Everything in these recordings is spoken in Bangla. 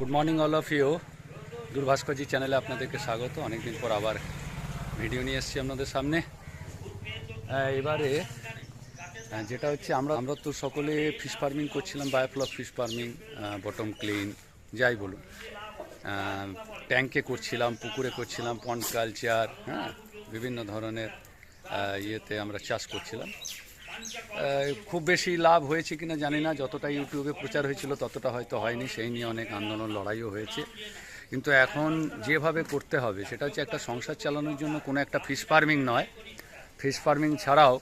Good morning all of you. দূরভাস্করজি চ্যানেলে আপনাদেরকে স্বাগত। অনেকদিন পর আবার ভিডিও নিয়ে এসেছি আপনাদের সামনে। এবারে যেটা হচ্ছে আমরা তো সকলে ফিশ ফার্মিং করছিলাম, biofloc fish farming, bottom clean যাই বলুন, ট্যাঙ্কে করছিলাম, পুকুরে করছিলাম, পন্ড কালচার, হ্যাঁ, বিভিন্ন ধরনের ইয়েতে আমরা চাষ করছিলাম। খুব বেশি লাভ হয়েছে কিনা জানি না, যতটা ইউটিউবে প্রচার হয়েছিল ততটা হয়তো হয়নি, সেই নিয়ে অনেক আন্দোলন লড়াইও হয়েছে। কিন্তু এখন যেভাবে করতে হবে সেটা হচ্ছে একটা সংসার চালানোর জন্য কোনো একটা ফিশ ফার্মিং নয়, ফিশ ফার্মিং ছাড়াও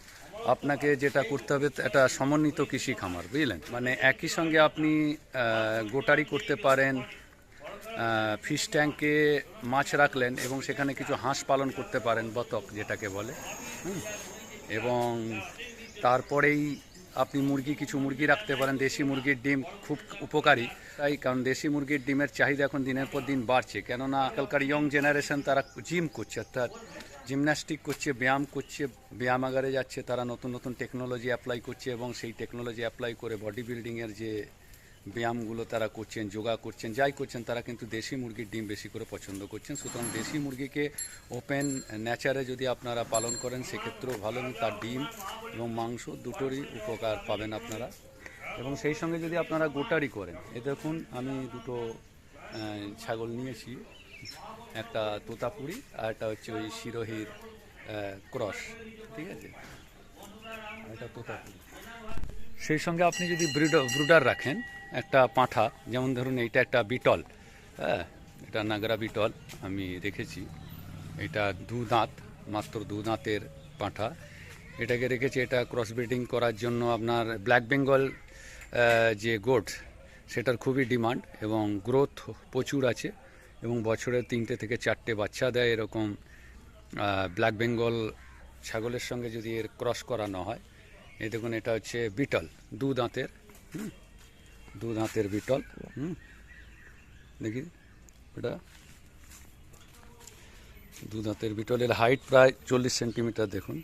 আপনাকে যেটা করতে হবে একটা সমন্বিত কৃষি খামার, বুঝলেন? মানে একই সঙ্গে আপনি গোটারি করতে পারেন, ফিশ ট্যাঙ্কে মাছ রাখলেন এবং সেখানে কিছু হাঁস পালন করতে পারেন, বতক যেটাকে বলে, এবং তারপরেই আপনি কিছু মুরগি রাখতে পারেন। দেশি মুরগির ডিম খুব উপকারী, তাই কারণ দেশি মুরগির ডিমের চাহিদা এখন দিনের পর দিন বাড়ছে, কেননা আজকালকার ইয়ং জেনারেশন তারা জিম করছে, অর্থাৎ জিমন্যাস্টিক করছে, ব্যায়াম করছে, ব্যায়ামাগারে যাচ্ছে, তারা নতুন নতুন টেকনোলজি অ্যাপ্লাই করছে এবং সেই টেকনোলজি অ্যাপ্লাই করে বডি বিল্ডিংয়ের যে ব্যায়ামগুলো তারা করছেন, যোগা করছেন, যাই করছেন, তারা কিন্তু দেশি মুরগির ডিম বেশি করে পছন্দ করছেন। সুতরাং দেশি মুরগিকে ওপেন ন্যাচারে যদি আপনারা পালন করেন সেক্ষেত্রেও ভালো, এবং তার ডিম এবং মাংস দুটোরই উপকার পাবেন আপনারা। এবং সেই সঙ্গে যদি আপনারা গোটারি করেন, এ দেখুন আমি দুটো ছাগল নিয়েছি, একটা তোতাপুরি আর একটা হচ্ছে ওই সিরোহির ক্রস, ঠিক আছে, এটা তোতাপুরি। সেই সঙ্গে আপনি যদি ব্রুডার রাখেন, একটা পাঁঠা, যেমন ধরুন এইটা একটা বিটল, হ্যাঁ, এটা নাগরা বিটল আমি রেখেছি, এটা মাত্র দু দাঁতের পাঁঠা, এটাকে রেখেছি। এটা ক্রস ব্রিডিং করার জন্য আপনার ব্ল্যাক বেঙ্গল যে গোট, সেটার খুবই ডিমান্ড এবং গ্রোথ প্রচুর আছে, এবং বছরে 3টে থেকে 4টে বাচ্চা দেয়। এরকম ব্ল্যাক বেঙ্গল ছাগলের সঙ্গে যদি এর ক্রস করানো হয়, এই দেখুন এটা হচ্ছে বিটল, দু দাঁতের বিটল, দেখি এটা দু দাঁতের বিটলের হাইট প্রায় 40 সেন্টিমিটার, দেখুন।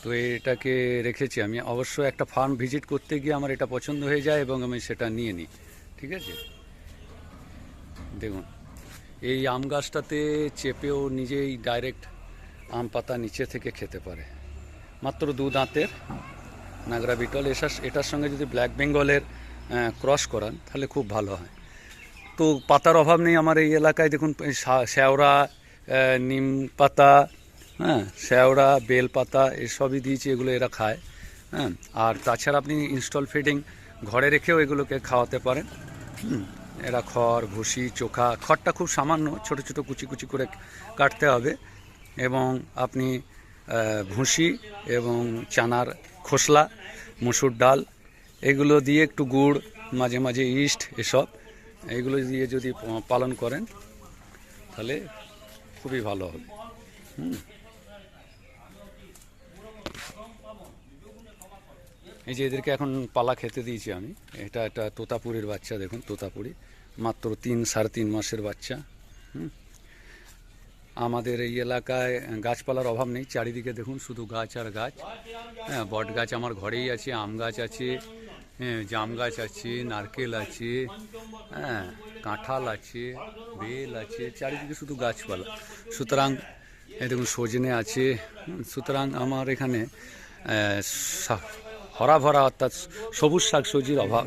তো এটাকে রেখেছি আমি, অবশ্য একটা ফার্ম ভিজিট করতে গিয়ে আমার এটা পছন্দ হয়ে যায় এবং আমি সেটা নিয়ে নিই, ঠিক আছে। দেখুন এই আম গাছটাতে চেপেও নিজেই ডাইরেক্ট আম পাতা নিচে থেকে খেতে পারে, মাত্র দু দাঁতের নাগরা বিটল। এটার সঙ্গে যদি ব্ল্যাক বেঙ্গলের ক্রস করান তাহলে খুব ভালো হয়। তো পাতার অভাব নেই আমার এই এলাকায়, দেখুন শ্যাওড়া, নিম পাতা, হ্যাঁ, শ্যাওড়া, বেল পাতা এসবই দিয়েছি, এগুলো এরা খায়, হ্যাঁ। আর তাছাড়া আপনি ইনস্টল ফিডিং ঘরে রেখেও এগুলোকে খাওয়াতে পারেন। এরা খড়, ভুসি, চোখা, খড়টা খুব সামান্য ছোট ছোট কুচি কুচি করে কাটতে হবে, এবং আপনি ভুসি এবং চানার খোসলা, মসুর ডাল, এগুলো দিয়ে একটু গুড়, মাঝে মাঝে ইস্ট, এগুলো দিয়ে যদি পালন করেন তাহলে খুবই ভালো হবে। এই যে এদেরকে এখন পালা খেতে দিয়েছি আমি, এটা একটা তোতাপুরির বাচ্চা, দেখুন তোতাপুরি, মাত্র 3-3.5 মাসের বাচ্চা। আমাদের এই এলাকায় গাছপালার অভাব নেই, চারিদিকে দেখুন শুধু গাছ আর গাছ, হ্যাঁ। বট গাছ আমার ঘরেই আছে, আম গাছ আছে, হ্যাঁ, জাম গাছ আছে, নারকেল আছে, হ্যাঁ, কাঁঠাল আছে, বেল আছে, চারিদিকে শুধু গাছপালা। সুতরাং এই দেখুন সজনে আছে, সুতরাং আমার এখানে হরা ভরা, অর্থাৎ সবুজ শাকসবজির অভাব,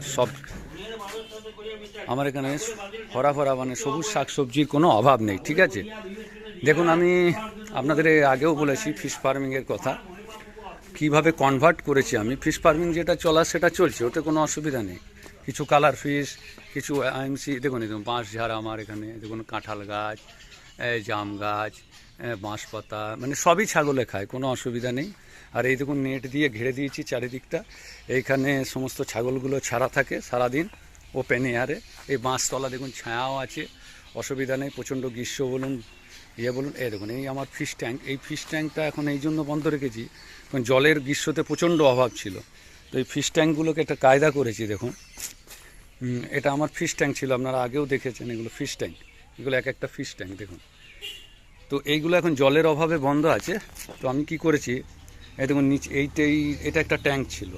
আমার এখানে হরা ভরা মানে সবুজ শাকসবজির কোনো অভাব নেই, ঠিক আছে। দেখুন আমি আপনাদের আগেও বলেছি ফিশ ফার্মিংয়ের কথা, কিভাবে কনভার্ট করেছি আমি। ফিশ ফার্মিং যেটা চলার সেটা চলছে, ওতে কোনো অসুবিধা নেই। কিছু কালার ফিশ, কিছু আইএমসি, দেখুন বাঁশ ঝাড় আমার এখানে, দেখুন কাঁঠাল গাছ, জাম গাছ, বাঁশ পাতা, মানে সবই ছাগলে খায়, কোনো অসুবিধা নেই। আর এই দেখুন নেট দিয়ে ঘিরে দিয়েছি চারিদিকটা, এইখানে সমস্ত ছাগলগুলো ছাড়া থাকে সারাদিন ওপেন এয়ারে। এই বাঁশতলা দেখুন ছায়াও আছে, অসুবিধা নেই, প্রচণ্ড গ্রীষ্ম বলুন বলুন। এই দেখুন এই আমার ফিশ ট্যাঙ্ক, এই ফিশ ট্যাঙ্কটা এখন এই জন্য বন্ধ রেখেছি কারণ জলের গ্রীষ্মতে প্রচণ্ড অভাব ছিল। তো এই ফিশ ট্যাঙ্কগুলোকে একটা কায়দা করেছি, দেখুন এটা আমার ফিশ ট্যাঙ্ক ছিল, আপনারা আগেও দেখেছেন, এগুলো ফিশ ট্যাঙ্ক, এগুলো এক একটা ফিশ ট্যাঙ্ক দেখুন। তো এইগুলো এখন জলের অভাবে বন্ধ আছে। তো আমি কি করেছি, এই দেখুন নিচে এটা একটা ট্যাঙ্ক ছিল,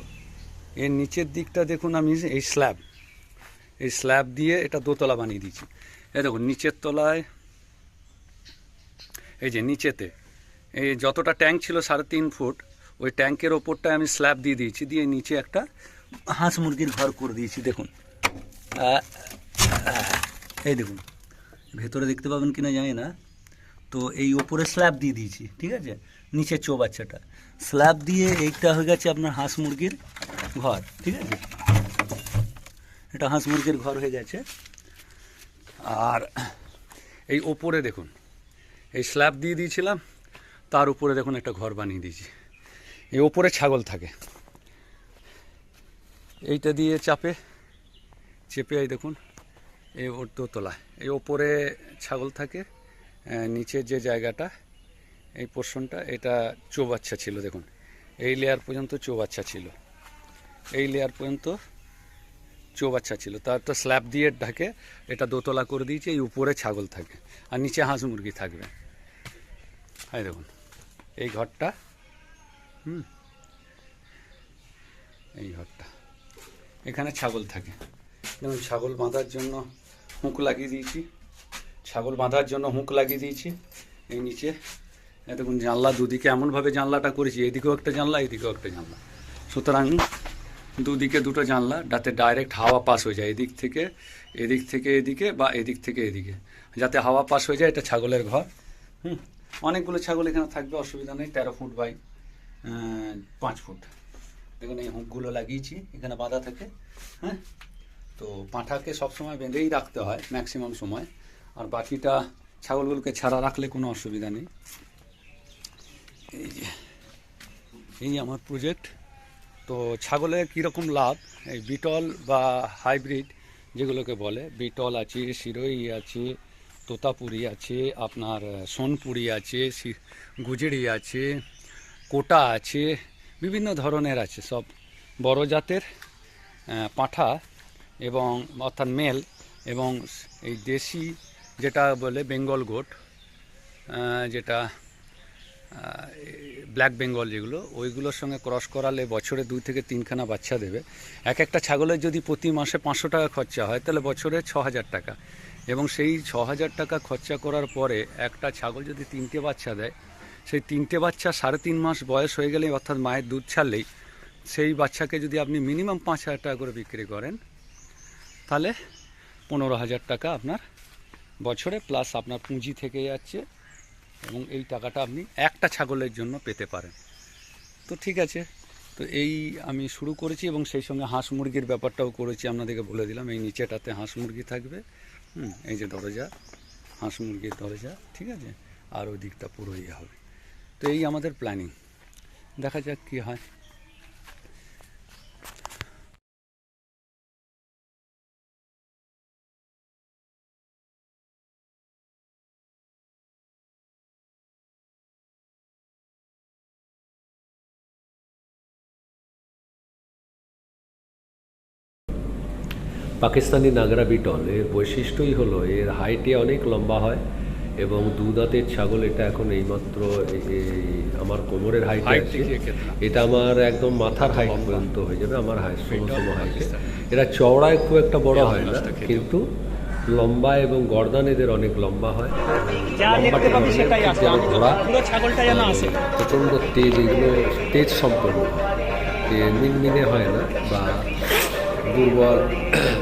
এর নিচের দিকটা দেখুন আমি এই স্ল্যাব দিয়ে এটা দোতলা বানিয়ে দিয়েছি। এই দেখুন নিচের তলায় এই যে নিচেতে এই যতটা ট্যাঙ্ক ছিল 3.5 ফুট, ওই ট্যাঙ্কের ওপরটায় আমি স্ল্যাব দিয়ে দিয়েছি, দিয়ে নিচে একটা হাঁস মুরগির ঘর করে দিয়েছি। দেখুন এই দেখুন ভেতরে দেখতে পাবেন কিনা জানি না, তো এই ওপরে স্ল্যাব দিয়ে দিয়েছি, ঠিক আছে, নিচে চৌবাচ্চাটা স্ল্যাব দিয়ে এইটা হয়ে গেছে আপনার হাঁস মুরগির ঘর, ঠিক আছে, এটা হাঁস মুরগির ঘর হয়ে গেছে। আর এই ওপরে দেখুন এই স্ল্যাব দিয়ে দিয়েছিলাম, তার উপরে দেখুন একটা ঘর বানিয়ে দিয়েছি। এই ওপরে ছাগল থাকে, এইটা দিয়ে চেপে এই দেখুন এই ওর দোতলায় এই ওপরে ছাগল থাকে, নিচের যে জায়গাটা এই পোর্শনটা এটা চৌবাচ্চা ছিল। দেখুন এই লেয়ার পর্যন্ত চৌবাচ্চা ছিল, এই লেয়ার পর্যন্ত চৌবাচ্চা ছিল, তার তো স্ল্যাব দিয়ে ঢাকে এটা দোতলা করে দিয়েছে। এই উপরে ছাগল থাকে আর নিচে হাঁস মুরগি থাকবে। এই দেখুন এই ঘরটা, এই ঘরটা, এখানে ছাগল থাকে। যেমন ছাগল বাঁধার জন্য হুঁক লাগিয়ে দিয়েছি, এই নিচে দেখুন জানলা দুদিকে এমনভাবে জানলাটা করেছি, এদিকেও একটা জানলা এদিকেও একটা জানলা, সুতরাং দুদিকে দুটো জানলা, যাতে ডাইরেক্ট হাওয়া পাস হয়ে যায় এদিক থেকে এদিকে বা এদিক থেকে এদিকে, যাতে হাওয়া পাস হয়ে যায়। এটা ছাগলের ঘর। অনেকগুলো ছাগল এখানে থাকবে, অসুবিধা নেই। 13 ফুট বাই 5 ফুট। দেখুন এই হুঁকগুলো লাগিয়েছি, এখানে বাঁধা থাকে। হ্যাঁ, তো পাঁঠাকে সবসময় বেঁধেই রাখতে হয় ম্যাক্সিমাম সময়, আর বাকিটা ছাগলগুলোকে ছাড়া রাখলে কোনো অসুবিধা নেই। এই আমার প্রজেক্ট। তো ছাগলের কীরকম লাভ, এই বিটল বা হাইব্রিড যেগুলোকে বলে, বিটল আছে, শিরোই আছে, তোতাপুরি আছে, আপনার সোনপুরি আছে, গুজরি আছে, কোটা আছে, বিভিন্ন ধরনের আছে, সব বড় জাতের পাঁঠা এবং অর্থাৎ মেল, এবং এই দেশি যেটা বলে বেঙ্গল গোট, যেটা ব্ল্যাক বেঙ্গল যেগুলো, ওইগুলোর সঙ্গে ক্রস করালে বছরে 2 থেকে 3 খানা বাচ্চা দেবে। একটা ছাগলের যদি প্রতি মাসে 500 টাকা খরচা হয়, তাহলে বছরে 6000 টাকা, এবং সেই 6000 টাকা খরচা করার পরে একটা ছাগল যদি 3টে বাচ্চা দেয়, সেই 3টে বাচ্চা 3.5 মাস বয়স হয়ে গেলেই, অর্থাৎ মায়ের দুধ ছাড়লেই, সেই বাচ্চাকে যদি আপনি মিনিমাম 5000 টাকা করে বিক্রি করেন, তাহলে 15,000 টাকা আপনার বছরে, প্লাস আপনার পুঁজি থেকে যাচ্ছে, এবং এই টাকাটা আপনি একটা ছাগলের জন্য পেতে পারেন। তো ঠিক আছে, তো এই আমি শুরু করেছি, এবং সেই সঙ্গে হাঁস মুরগির ব্যাপারটাও করেছি, আপনাদেরকে বলে দিলাম। এই নিচেটাতে হাঁস মুরগি থাকবে, এই যে দরজা, হাঁস মুরগির দরজা, ঠিক আছে, আর ওই দিকটা পুরো ইয়ে হবে। তো এই আমাদের প্ল্যানিং, দেখা যাক কী হয়। পাকিস্তানি নাগরা বিটল এর বৈশিষ্ট্যই হলো এর হাইটে অনেক লম্বা হয়, এবং দুধাতের ছাগল। এটা এখন এইমাত্র আমার কোমরের হাইটে আছে, এটা আমার একদম মাথার হাইট পর্যন্ত হয়ে যাবে, আমার সম হাইটে। এরা চওড়ায় খুব একটা বড় হয় না, কিন্তু লম্বা এবং গর্দান এদের অনেক লম্বা হয়। ঘোড়া প্রচণ্ড তেজ, এগুলো তেজ সম্পন্ন, মিনমিনে হয় না বা দুর্বল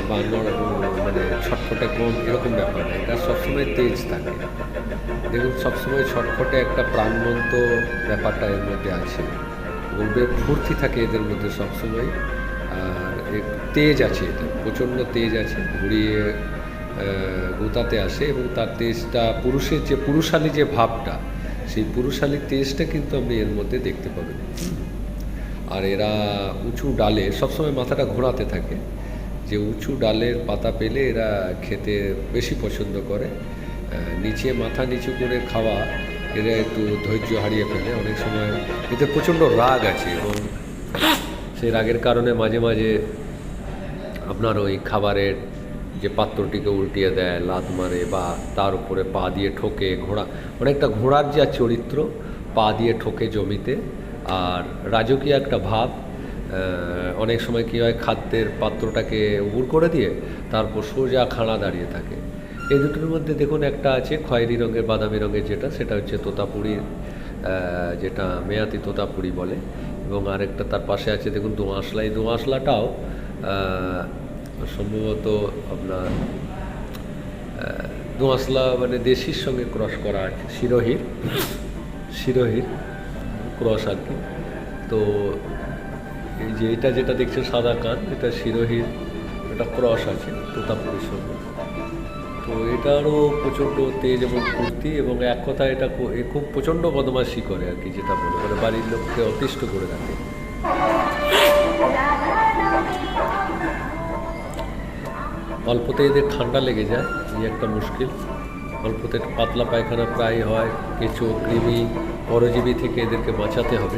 বা মানে ছটফটে কম এরকম ব্যাপার না, এটা সবসময় তেজ থাকে। দেখুন সবসময় ছটফটে একটা প্রাণবন্ত ব্যাপারটা এর মধ্যে আছে, এবং ফুর্তি থাকে এদের মধ্যে সবসময়। আর একটু তেজ আছে, এটা প্রচণ্ড তেজ আছে, ঘুরিয়ে গোতাতে আসে, এবং তার তেজটা পুরুষের যে পুরুষালী যে ভাবটা, সেই পুরুষালী তেজটা কিন্তু আপনি এর মধ্যে দেখতে পাবেন। আর এরা উঁচু ডালে সবসময় মাথাটা ঘোরাতে থাকে, যে উঁচু ডালের পাতা পেলে এরা খেতে বেশি পছন্দ করে। নিচে মাথা নিচু করে খাওয়া এরা একটু ধৈর্য হারিয়ে ফেলে অনেক সময়। এদের প্রচণ্ড রাগ আছে, এবং সেই রাগের কারণে মাঝে মাঝে আপনার ওই খাবারের যে পাত্রটিকে উল্টিয়ে দেয়, লাত মারে, বা তার উপরে পা দিয়ে ঠোকে। অনেকটা ঘোড়ার যা চরিত্র, পা দিয়ে ঠোকে জমিতে, আর রাজকীয় একটা ভাব, অনেক সময় কী হয়, খাদ্যের পাত্রটাকে উবুর করে দিয়ে তারপর সোজা খাড়া দাঁড়িয়ে থাকে। এই দুটোর মধ্যে দেখুন একটা আছে খয়েরি রঙের, বাদামি রঙের, সেটা হচ্ছে তোতাপুরির, যেটা মেয়াতি তোতাপুরি বলে। এবং আরেকটা তার পাশে আছে দেখুন দোআঁশলা। এই দোআঁশলাটাও সম্ভবত আপনার দোআঁশলা মানে দেশির সঙ্গে ক্রস করা আছে, শিরোহির ক্রস আর কি। তো এই যে এটা যেটা দেখছেন সাদা কান, এটা শিরোহির, এটা ক্রস আছে তোতাপুরির সঙ্গে। তো এটারও প্রচণ্ড তেজ এবং ফুর্তি, এবং এক কথায় এটা খুব প্রচণ্ড বদমাশি করে আর কি, যেটা বলে মানে বাড়ির লোককে অতিষ্ঠ করে রাখে। অল্পতে এদের ঠান্ডা লেগে যায়, এই একটা মুশকিল। অল্পতে পাতলা পায়খানা প্রায় হয়। কেঁচো, কৃমি, পরজীবী থেকে এদেরকে বাঁচাতে হবে।